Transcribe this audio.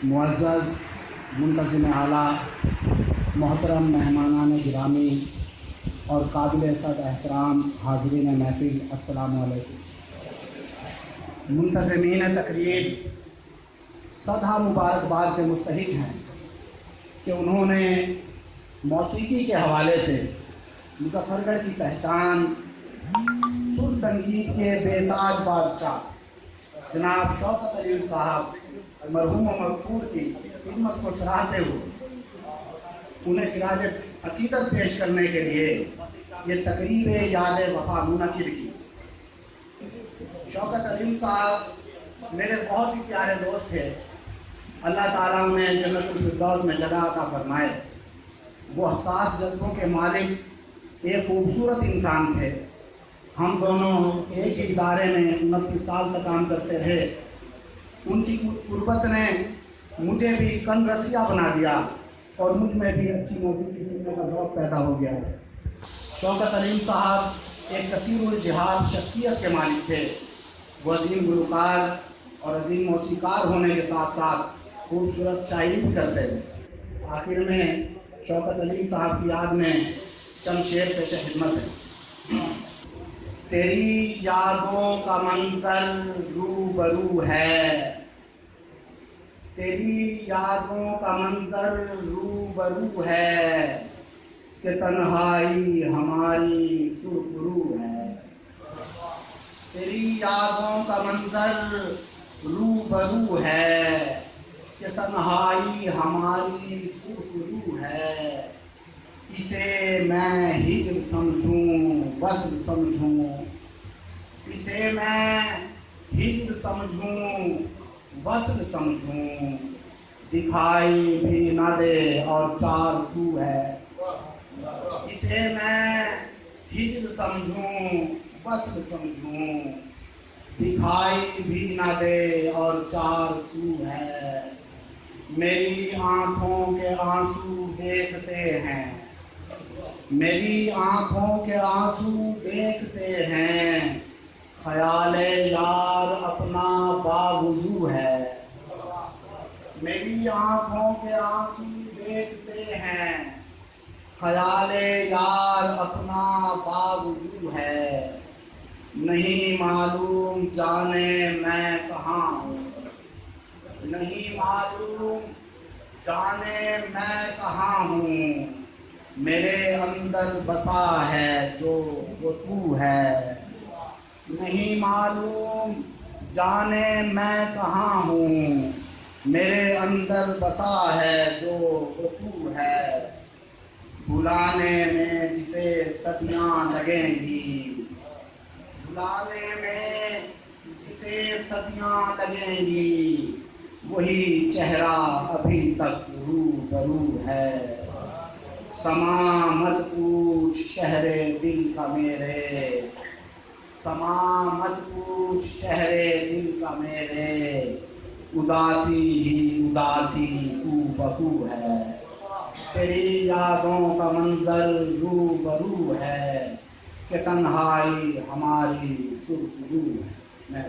معزز منتظم اعلیٰ، محترم مہمانان گرامی اور قابل صد احترام حاضرین محفل، السلام علیکم۔ منتظمین تقریب صدہ مبارکباد کے مستحق ہیں کہ انہوں نے موسیقی کے حوالے سے مظفر گڑھ کی پہچان سر سنگیت کے بے تاج بادشاہ جناب شوکت علی صاحب مرحوم و مغفور کی خدمت کو سراہتے ہوئے انہیں خراج عقیدت پیش کرنے کے لیے یہ تقریب یاد وفا منعقد کی۔ شوکت علی صاحب میرے بہت ہی پیارے دوست تھے، اللہ تعالیٰ انہیں جنت الفردوس میں جگہ عطا فرمائے۔ وہ حساس جذبوں کے مالک ایک خوبصورت انسان تھے۔ ہم دونوں ایک ہی ادارے میں 29 سال تک کام کرتے رہے۔ ان کی قربت نے مجھے بھی کن رسیہ بنا دیا اور مجھ میں بھی اچھی موسیقی سننے کا ذوق پیدا ہو گیا۔ شوکت علی صاحب ایک کثیر الجہاد شخصیت کے مالک تھے۔ وہ عظیم گلوکار اور عظیم موسیقار ہونے کے ساتھ ساتھ خوبصورت شاعری بھی کرتے تھے۔ آخر میں شوکت علی صاحب کی یاد میں چند شعر پیش خدمت ہے۔ تیری یادوں کا منظر روبرو ہے، تیری یادوں کا منظر روبرو ہے کہ تنہائی ہماری سرخرو ہے۔ تیری یادوں کا منظر روبرو ہے کہ تنہائی ہماری سرخرو ہے۔ اسے میں ہجر سمجھوں وصل سمجھوں، اسے میں ہجر سمجھوں وصل سمجھوں، دکھائی بھی نہ دے اور چار سو ہے۔ اسے میں ہجر سمجھوں وصل سمجھوں، دکھائی بھی نہ دے اور چار سو ہے۔ میری آنکھوں کے آنسو دیکھتے ہیں، میری آنکھوں کے آنسو دیکھتے ہیں، خیال یار اپنا باوضو ہے۔ میری آنکھوں کے آنسو دیکھتے ہیں، خیال یار اپنا باوضو ہے۔ نہیں معلوم جانے میں کہاں ہوں، نہیں معلوم جانے میں کہاں ہوں، میرے اندر بسا ہے جو وہ تو ہے۔ نہیں معلوم جانے میں کہاں ہوں، میرے اندر بسا ہے جو وہ تو ہے۔ بلانے میں جسے صدیاں لگیں گی، بلانے میں جسے صدیاں لگیں گی، وہی چہرہ ابھی تک روبرو ہے۔ سما مت پوچھ شہر دل کا میرے، سما مت پوچھ شہر دل کا میرے، اداسی ہی اداسی کو بہو ہے۔ تیری یادوں کا منظر روبرو ہے کہ تنہائی ہماری سرخرو ہے۔